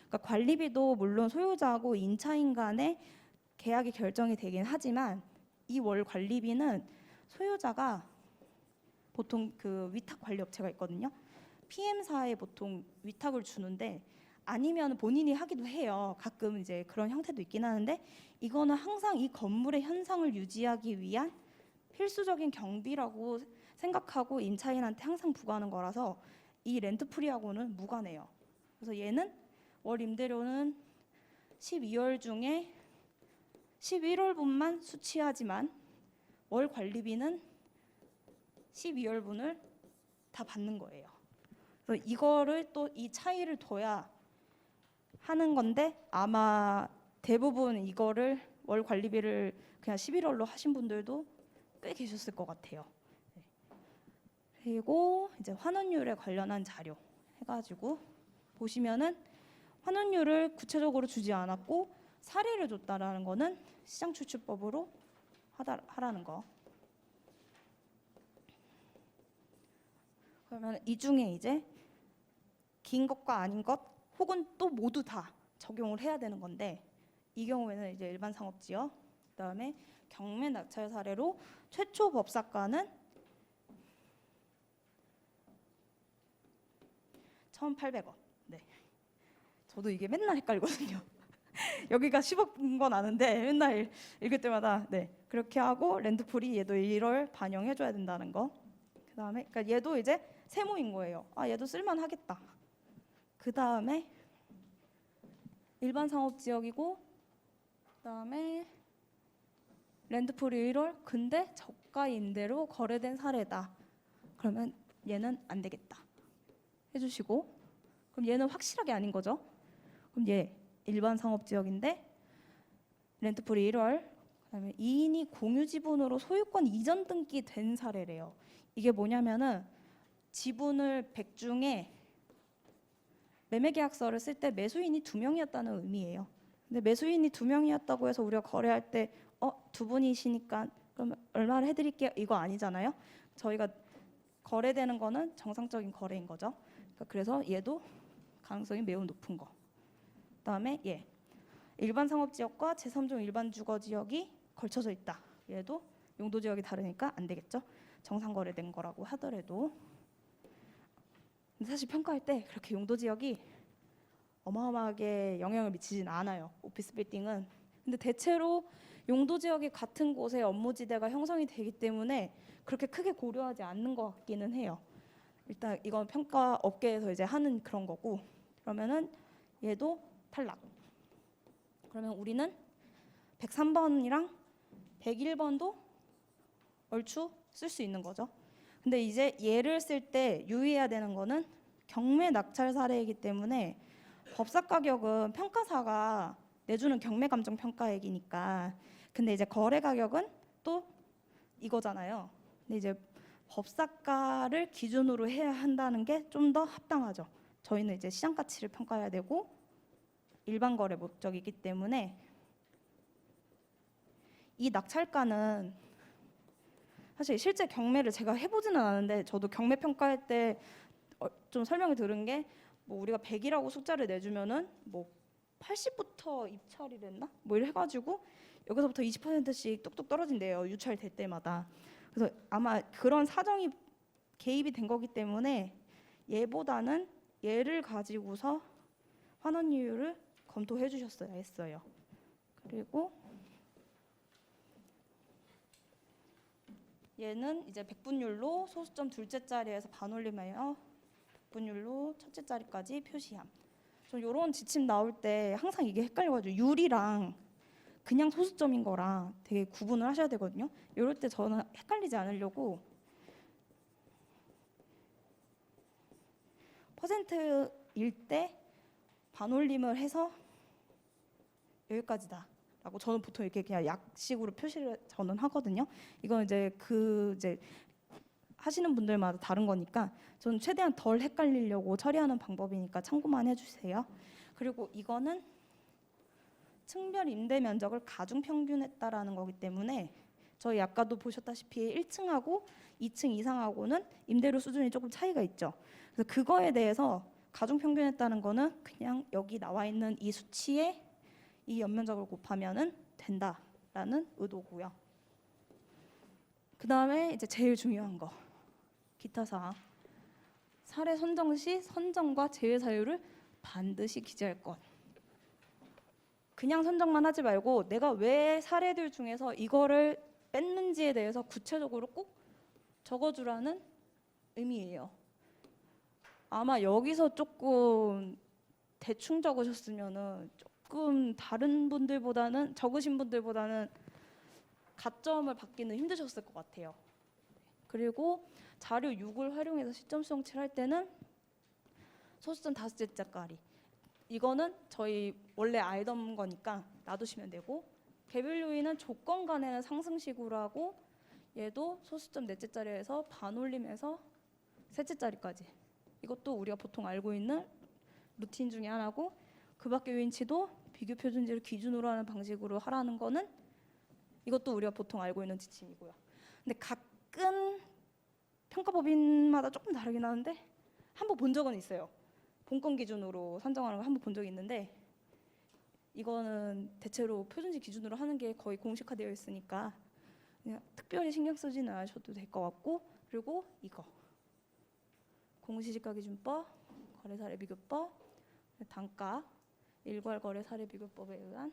그러니까 관리비도 물론 소유자하고 임차인 간의 계약이 결정이 되긴 하지만 이 월 관리비는 소유자가 보통 그 위탁 관리 업체가 있거든요. PM사에 보통 위탁을 주는데, 아니면 본인이 하기도 해요. 가끔 이제 그런 형태도 있긴 하는데, 이거는 항상 이 건물의 현상을 유지하기 위한 필수적인 경비라고 생각하고 임차인한테 항상 부과하는 거라서 이 렌트 프리하고는 무관해요. 그래서 얘는 월 임대료는 12월 중에 11월분만 수취하지만 월 관리비는 12월분을 다 받는 거예요. 그래서 이거를 또 이 차이를 둬야 하는 건데, 아마 대부분 이거를 월 관리비를 그냥 11월로 하신 분들도 꽤 계셨을 것 같아요. 그리고 이제 환원율에 관련한 자료 해가지고 보시면은 환원율을 구체적으로 주지 않았고 사례를 줬다라는 거는 시장출처법으로 하라는 거. 그러면 이 중에 이제 긴 것과 아닌 것 혹은 또 모두 다 적용을 해야 되는 건데, 이 경우에는 이제 일반 상업지역, 그다음에 경매 낙찰 사례로 최초 법사가는 1,800원. 네. 저도 이게 맨날 헷갈리거든요. 여기가 10억인 건 아는데 맨날 읽을 때마다 네, 그렇게 하고 렌트프리 얘도 1월 반영해줘야 된다는 거. 그다음에 그러니까 얘도 이제 세모인 거예요. 아, 얘도 쓸만하겠다. 그다음에 일반 상업지역이고, 그다음에 렌트프리 1월 근데 저가 임대로 거래된 사례다. 그러면 얘는 안 되겠다 해주시고, 그럼 얘는 확실하게 아닌 거죠. 그럼 얘 일반 상업지역인데 렌트프리 1월, 그다음에 2인이 공유 지분으로 소유권 이전 등기 된 사례래요. 이게 뭐냐면은 지분을 100 중에 매매계약서를 쓸 때 매수인이 2명이었다는 의미예요. 근데 매수인이 2명이었다고 해서 우리가 거래할 때 두 분이시니까 그럼 얼마를 해드릴게요, 이거 아니잖아요. 저희가 거래되는 거는 정상적인 거래인 거죠. 그러니까 그래서 얘도 가능성이 매우 높은 거. 그다음에 얘 일반 상업지역과 제3종 일반 주거지역이 걸쳐져 있다. 얘도 용도지역이 다르니까 안 되겠죠. 정상 거래된 거라고 하더라도. 근데 사실 평가할 때 그렇게 용도지역이 어마어마하게 영향을 미치진 않아요, 오피스 빌딩은. 근데 대체로 용도지역이 같은 곳에 업무지대가 형성이 되기 때문에 그렇게 크게 고려하지 않는 것 같기는 해요. 일단 이건 평가 업계에서 이제 하는 그런 거고. 그러면은 얘도 탈락. 그러면 우리는 103번이랑 101번도 얼추 쓸 수 있는 거죠. 근데 이제 얘를 쓸 때 유의해야 되는 거는 경매 낙찰 사례이기 때문에 법사 가격은 평가사가 내주는 경매 감정 평가액이니까. 근데 이제 거래 가격은 또 이거잖아요. 근데 이제 법사가를 기준으로 해야 한다는 게 좀 더 합당하죠. 저희는 이제 시장 가치를 평가해야 되고 일반 거래 목적이기 때문에 이 낙찰가는 사실 실제 경매를 제가 해보지는 않았는데 저도 경매 평가할 때 좀 설명을 들은 게 뭐 우리가 100이라고 숫자를 내주면은 뭐 80부터 입찰이랬나? 뭐 이래 해가지고 여기서부터 20%씩 뚝뚝 떨어진대요. 유찰될 때마다. 그래서 아마 그런 사정이 개입이 된 거기 때문에 얘보다는 얘를 가지고서 환원이율을 검토해 주셨어야 했어요. 그리고 얘는 이제 백분율로 소수점 둘째 자리에서 반올림하여 백분율로 첫째 자리까지 표시함. 저 이런 지침 나올 때 항상 이게 헷갈려가지고 율이랑 그냥 소수점인 거랑 되게 구분을 하셔야 되거든요. 이럴 때 저는 헷갈리지 않으려고 퍼센트일 때 반올림을 해서 여기까지다 라고 저는 보통 이렇게 그냥 약식으로 표시를 저는 하거든요. 이건 이제 이제 하시는 분들마다 다른 거니까 저는 최대한 덜 헷갈리려고 처리하는 방법이니까 참고만 해주세요. 그리고 이거는 층별 임대 면적을 가중 평균했다라는 거기 때문에 저희 아까도 보셨다시피 1층하고 2층 이상하고는 임대료 수준이 조금 차이가 있죠. 그래서 그거에 대해서 가중 평균했다는 거는 그냥 여기 나와 있는 이 수치에 이 연면적을 곱하면은 된다라는 의도고요. 그 다음에 이제 제일 중요한 거 기타 사항. 사례 선정 시 선정과 제외 사유를 반드시 기재할 것. 그냥 선정만 하지 말고 내가 왜 사례들 중에서 이거를 뺐는지에 대해서 구체적으로 꼭 적어주라는 의미예요. 아마 여기서 조금 대충 적으셨으면은 조금 다른 분들보다는 적으신 분들보다는 가점을 받기는 힘드셨을 것 같아요. 그리고 자료 6을 활용해서 시점 수정 칠할 때는 소수점 다섯째 자까리. 이거는 저희 원래 알던 거니까 놔두시면 되고 개별 요인은 조건 간에는 상승식으로 하고 얘도 소수점 넷째 자리에서 반올림해서 셋째 자리까지. 이것도 우리가 보통 알고 있는 루틴 중에 하나고 그 밖의 요인치도 비교 표준지를 기준으로 하는 방식으로 하라는 거는 이것도 우리가 보통 알고 있는 지침이고요. 근데 가끔 평가법인마다 조금 다르긴 하는데 한번 본 적은 있어요. 본건 기준으로 산정하는 걸 한번 본 적이 있는데 이거는 대체로 표준지 기준으로 하는 게 거의 공식화되어 있으니까 그냥 특별히 신경 쓰지는 않으셔도 될 것 같고 그리고 이거 공시지가기준법, 거래사례비교법, 단가, 일괄거래사례비교법에 의한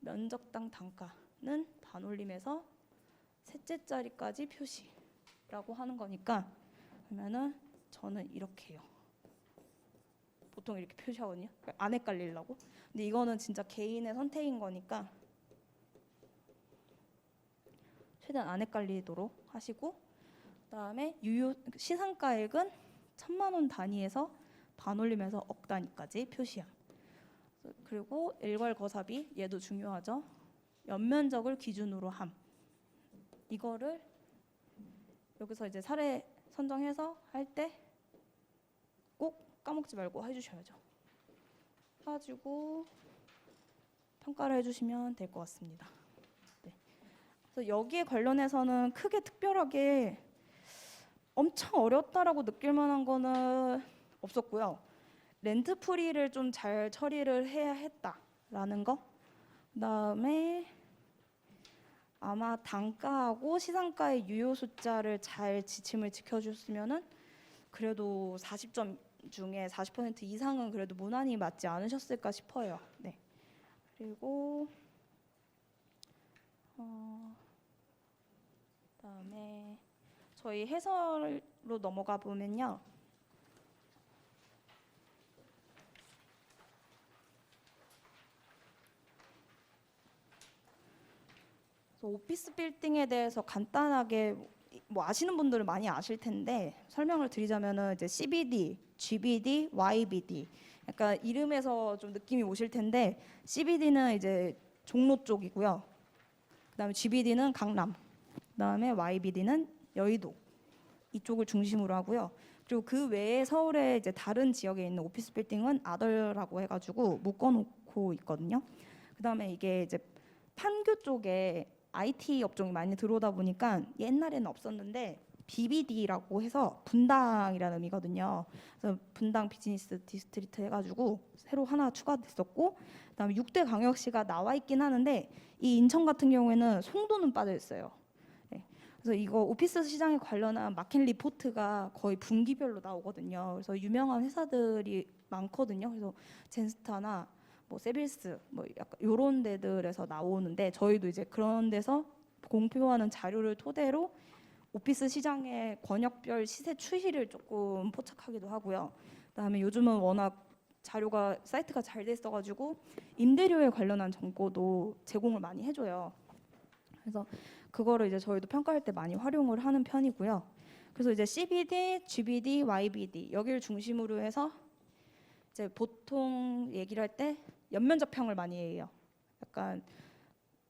면적당 단가는 반올림해서 셋째 자리까지 표시라고 하는 거니까 그러면은 저는 이렇게 해요. 보통 이렇게 표시하거든요. 안 헷갈리려고. 근데 이거는 진짜 개인의 선택인 거니까 최대한 안 헷갈리도록 하시고 그다음에 유효 시상가액은 1,000만 원 단위에서 반올림해서 억 단위까지 표시함. 그리고 일괄거사비 얘도 중요하죠. 연면적을 기준으로 함. 이거를 여기서 이제 사례 선정해서 할 때 꼭 까먹지 말고 해주셔야죠. 가지고 평가를 해주시면 될 것 같습니다. 네. 그래서 여기에 관련해서는 크게 특별하게 엄청 어렵다라고 느낄 만한 거는 없었고요. 렌트 프리를 좀 잘 처리를 해야 했다라는 거. 그다음에 아마 단가하고 시상가의 유효 숫자를 잘 지침을 지켜줬으면은 그래도 40점 중에 40% 이상은 그래도 무난히 맞지 않으셨을까 싶어요. 네. 그리고 그다음에 저희 해설로 넘어가 보면요. 오피스 빌딩에 대해서 간단하게 뭐 아시는 분들은 많이 아실 텐데 설명을 드리자면은 이제 CBD, GBD, YBD 약간 이름에서 좀 느낌이 오실 텐데 CBD는 이제 종로 쪽이고요. 그다음에 GBD는 강남, 그다음에 YBD는 여의도 이쪽을 중심으로 하고요. 그리고 그 외에 서울의 이제 다른 지역에 있는 오피스 빌딩은 아덜라고 해가지고 묶어놓고 있거든요. 그다음에 이게 이제 판교 쪽에 IT 업종이 많이 들어오다 보니까 옛날에는 없었는데 BBD라고 해서 분당이라는 의미거든요. 그래서 분당 비즈니스 디스트리트 해가지고 새로 하나 추가됐었고, 그다음에 6대 광역시가 나와 있긴 하는데 이 인천 같은 경우에는 송도는 빠져 있어요. 네. 그래서 이거 오피스 시장에 관련한 마켓 리포트가 거의 분기별로 나오거든요. 그래서 유명한 회사들이 많거든요. 그래서 젠스타나 뭐 세빌스 뭐 약간 요런 데들에서 나오는데 저희도 이제 그런 데서 공표하는 자료를 토대로 오피스 시장의 권역별 시세 추이를 조금 포착하기도 하고요. 그다음에 요즘은 워낙 자료가 사이트가 잘 돼 있어가지고 임대료에 관련한 정보도 제공을 많이 해줘요. 그래서 그거를 이제 저희도 평가할 때 많이 활용을 하는 편이고요. 그래서 이제 CBD, GBD, YBD 여기를 중심으로 해서 이제 보통 얘기를 할 때 연면적 평을 많이 해요. 약간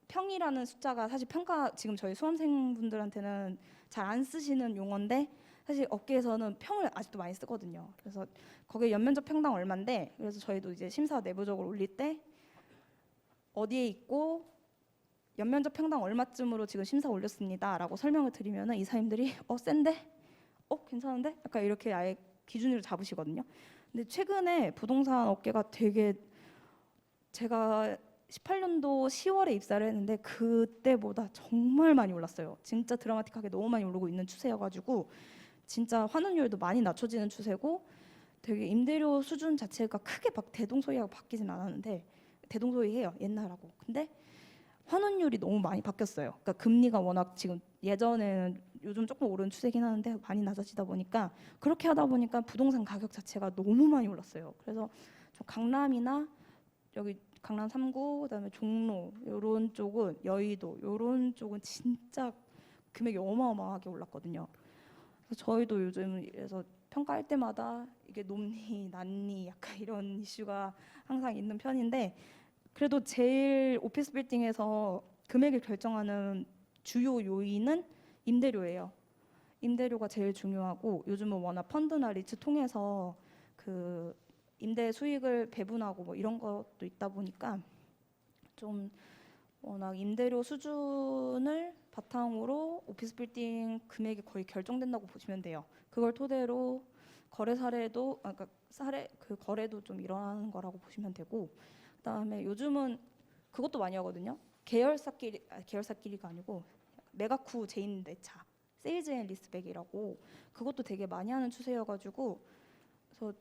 평이라는 숫자가 사실 평가 지금 저희 수험생분들한테는 잘 안 쓰시는 용어인데 사실 업계에서는 평을 아직도 많이 쓰거든요. 그래서 거기에 연면적 평당 얼마인데 그래서 저희도 이제 심사 내부적으로 올릴 때 어디에 있고 연면적 평당 얼마쯤으로 지금 심사 올렸습니다라고 설명을 드리면은 이사님들이 센데? 괜찮은데? 약간 이렇게 아예 기준으로 잡으시거든요. 근데 최근에 부동산 업계가 되게 제가 18년도 10월에 입사를 했는데 그때보다 정말 많이 올랐어요. 진짜 드라마틱하게 너무 많이 오르고 있는 추세여가지고 진짜 환원율도 많이 낮춰지는 추세고 되게 임대료 수준 자체가 크게 막 대동소이하고 바뀌진 않았는데 대동소이해요 옛날하고. 근데 환원율이 너무 많이 바뀌었어요. 그러니까 금리가 워낙 지금 예전에는 요즘 조금 오른 추세긴 하는데 많이 낮아지다 보니까 그렇게 하다 보니까 부동산 가격 자체가 너무 많이 올랐어요. 그래서 저 강남이나 여기 강남 3구 그다음에 종로 요런 쪽은 여의도 요런 쪽은 진짜 금액이 어마어마하게 올랐거든요. 그래서 저희도 요즘 그래서 평가할 때마다 이게 높니 낮니 약간 이런 이슈가 항상 있는 편인데 그래도 제일 오피스 빌딩에서 금액을 결정하는 주요 요인은 임대료예요. 임대료가 제일 중요하고 요즘은 워낙 펀드나 리츠 통해서 그 임대 수익을 배분하고 뭐 이런 것도 있다 보니까 좀 워낙 임대료 수준을 바탕으로 오피스 빌딩 금액이 거의 결정된다고 보시면 돼요. 그걸 토대로 거래 사례도 그러니까 그 거래도 좀 일어나는 거라고 보시면 되고 그다음에 요즘은 그것도 많이 하거든요. 계열사끼리가 아니고 매각 후 재임대차 세일즈 앤 리스백이라고 그것도 되게 많이 하는 추세여가지고 그래서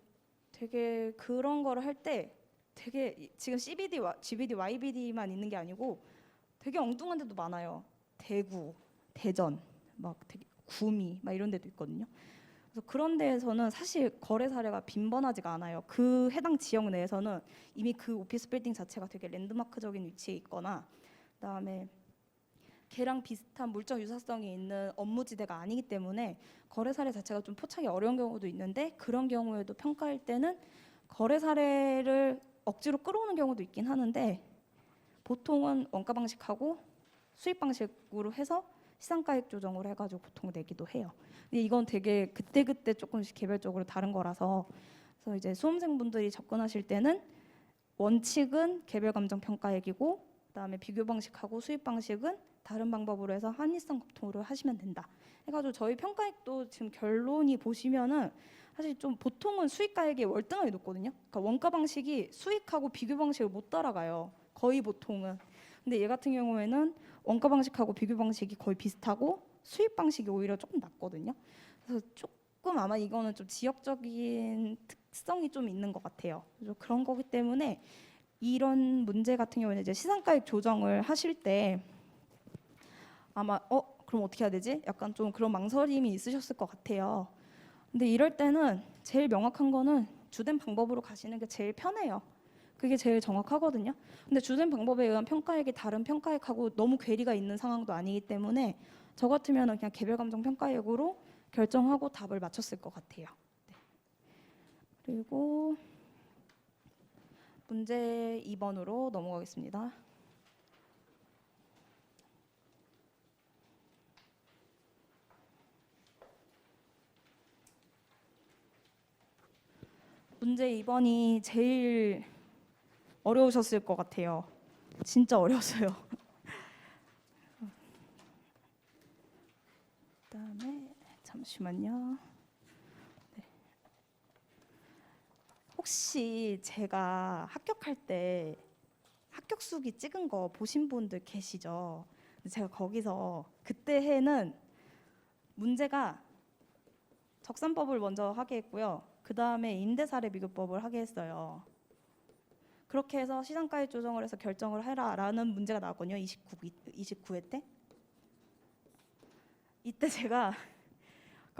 되게 그런 거를 할 때 되게 지금 CBD, GBD, YBD만 있는 게 아니고 되게 엉뚱한 데도 많아요. 대구, 대전, 막 되게 구미 막 이런 데도 있거든요. 그래서 그런 데에서는 사실 거래 사례가 빈번하지가 않아요. 그 해당 지역 내에서는 이미 그 오피스 빌딩 자체가 되게 랜드마크적인 위치에 있거나 그다음에 걔랑 비슷한 물적 유사성이 있는 업무지대가 아니기 때문에 거래 사례 자체가 좀 포착이 어려운 경우도 있는데 그런 경우에도 평가할 때는 거래 사례를 억지로 끌어오는 경우도 있긴 하는데 보통은 원가 방식하고 수입 방식으로 해서 시장가액 조정을 해가지고 보통 내기도 해요. 근데 이건 되게 그때그때 조금씩 개별적으로 다른 거라서 그래서 이제 수험생분들이 접근하실 때는 원칙은 개별 감정 평가액이고 그다음에 비교 방식하고 수입 방식은 다른 방법으로 해서 합리성 검토를 하시면 된다. 해가지고 저희 평가액도 지금 결론이 보시면은 사실 좀 보통은 수익가액이 월등하게 높거든요. 그러니까 원가 방식이 수익하고 비교 방식을 못 따라가요. 거의 보통은. 근데 얘 같은 경우에는 원가 방식하고 비교 방식이 거의 비슷하고 수익 방식이 오히려 조금 낮거든요. 그래서 조금 아마 이거는 좀 지역적인 특성이 좀 있는 것 같아요. 그래서 그런 거기 때문에 이런 문제 같은 경우는 이제 시장가액 조정을 하실 때 아마 그럼 어떻게 해야 되지? 약간 좀 그런 망설임이 있으셨을 것 같아요. 근데 이럴 때는 제일 명확한 거는 주된 방법으로 가시는 게 제일 편해요. 그게 제일 정확하거든요. 근데 주된 방법에 의한 평가액이 다른 평가액하고 너무 괴리가 있는 상황도 아니기 때문에 저 같으면 그냥 개별 감정 평가액으로 결정하고 답을 맞췄을 것 같아요. 네. 그리고 문제 2번으로 넘어가겠습니다. 문제 2번이 제일 어려우셨을 것 같아요. 진짜 어려웠어요. 그다음에 잠시만요. 네. 혹시 제가 합격할 때 합격수기 찍은 거 보신 분들 계시죠? 제가 거기서 그때 해는 문제가 적산법을 먼저 하게 했고요. 그 다음에 임대사례 비교법을 하게 했어요. 그렇게 해서 시장가액 조정을 해서 결정을 해라라는 문제가 나왔거든요. 29회 때. 이때 제가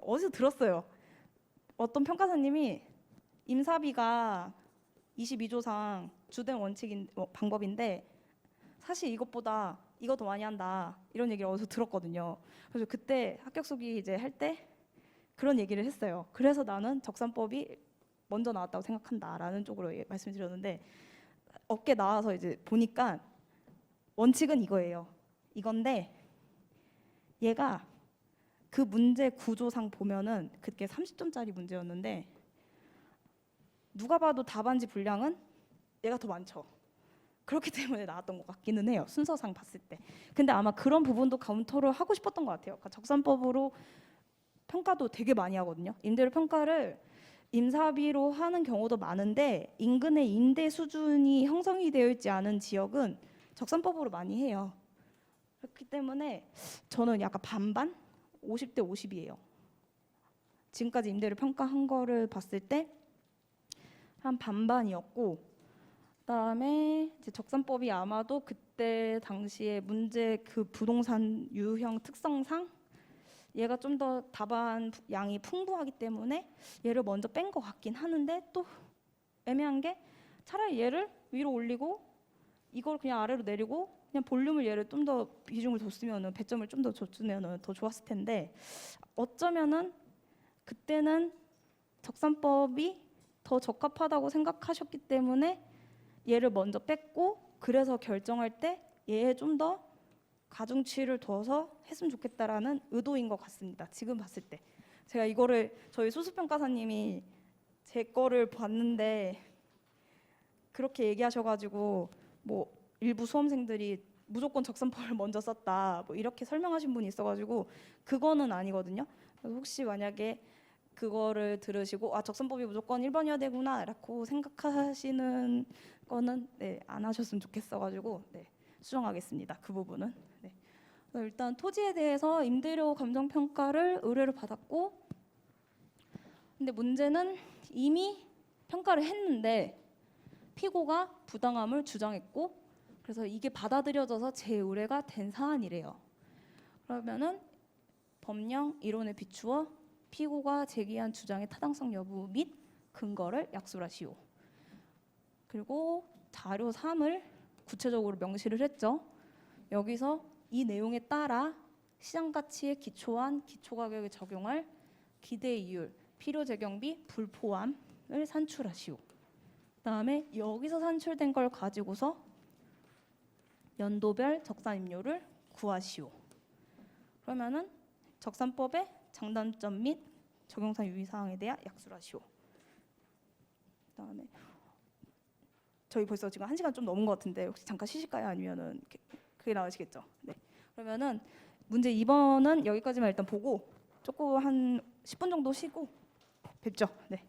어디서 들었어요. 어떤 평가사님이 임사비가 22조상 주된 원칙인 방법인데 사실 이것보다 이거 더 많이 한다 이런 얘기를 어디서 들었거든요. 그래서 그때 합격수기 이제 할 때 그런 얘기를 했어요. 그래서 나는 적산법이 먼저 나왔다고 생각한다라는 쪽으로 말씀드렸는데 업계 나와서 이제 보니까 원칙은 이거예요. 이건데 얘가 그 문제 구조상 보면은 그게 30점짜리 문제였는데 누가 봐도 답안지 분량은 얘가 더 많죠. 그렇기 때문에 나왔던 것 같기는 해요. 순서상 봤을 때. 근데 아마 그런 부분도 카운터를 하고 싶었던 것 같아요. 그러니까 적산법으로 평가도 되게 많이 하거든요. 임대료 평가를 임사비로 하는 경우도 많은데 인근의 임대 수준이 형성이 되어 있지 않은 지역은 적산법으로 많이 해요. 그렇기 때문에 저는 약간 반반? 50대 50이에요. 지금까지 임대료 평가한 거를 봤을 때 한 반반이었고 그다음에 이제 적산법이 아마도 그때 당시에 문제 그 부동산 유형 특성상 얘가 좀 더 답안 양이 풍부하기 때문에 얘를 먼저 뺀 것 같긴 하는데 또 애매한 게 차라리 얘를 위로 올리고 이걸 그냥 아래로 내리고 그냥 볼륨을 얘를 좀 더 비중을 줬으면은 배점을 좀 더 줬으면은 더 좋았을 텐데 어쩌면은 그때는 적산법이 더 적합하다고 생각하셨기 때문에 얘를 먼저 뺐고 그래서 결정할 때 얘에 좀 더 가중치를 둬서 했으면 좋겠다라는 의도인 것 같습니다. 지금 봤을 때 제가 이거를 저희 수수평가사님이 제 거를 봤는데 그렇게 얘기하셔가지고 뭐 일부 수험생들이 무조건 적산법을 먼저 썼다 뭐 이렇게 설명하신 분이 있어가지고 그거는 아니거든요. 그래서 혹시 만약에 그거를 들으시고 아 적산법이 무조건 1번이어야 되구나 라고 생각하시는 거는 네, 안 하셨으면 좋겠어가지고 네, 수정하겠습니다. 그 부분은. 네. 일단 토지에 대해서 임대료 감정평가를 의뢰를 받았고 근데 문제는 이미 평가를 했는데 피고가 부당함을 주장했고 그래서 이게 받아들여져서 재의뢰가 된 사안이래요. 그러면은 법령 이론에 비추어 피고가 제기한 주장의 타당성 여부 및 근거를 약술하시오. 그리고 자료 3을 구체적으로 명시를 했죠. 여기서 이 내용에 따라 시장가치에 기초한 기초가격에 적용할 기대이율, 필요재경비 불포함을 산출하시오. 그다음에 여기서 산출된 걸 가지고서 연도별 적산임료를 구하시오. 그러면은 적산법의 장단점 및 적용상 유의사항에 대한 약술하시오. 그다음에 저희 벌써 지금 1시간 좀 넘은 것 같은데 혹시 잠깐 쉬실까요? 아니면은 그게 나으시겠죠? 네. 그러면은 문제 2번은 여기까지만 일단 보고 조금 한 10분 정도 쉬고 뵙죠. 네.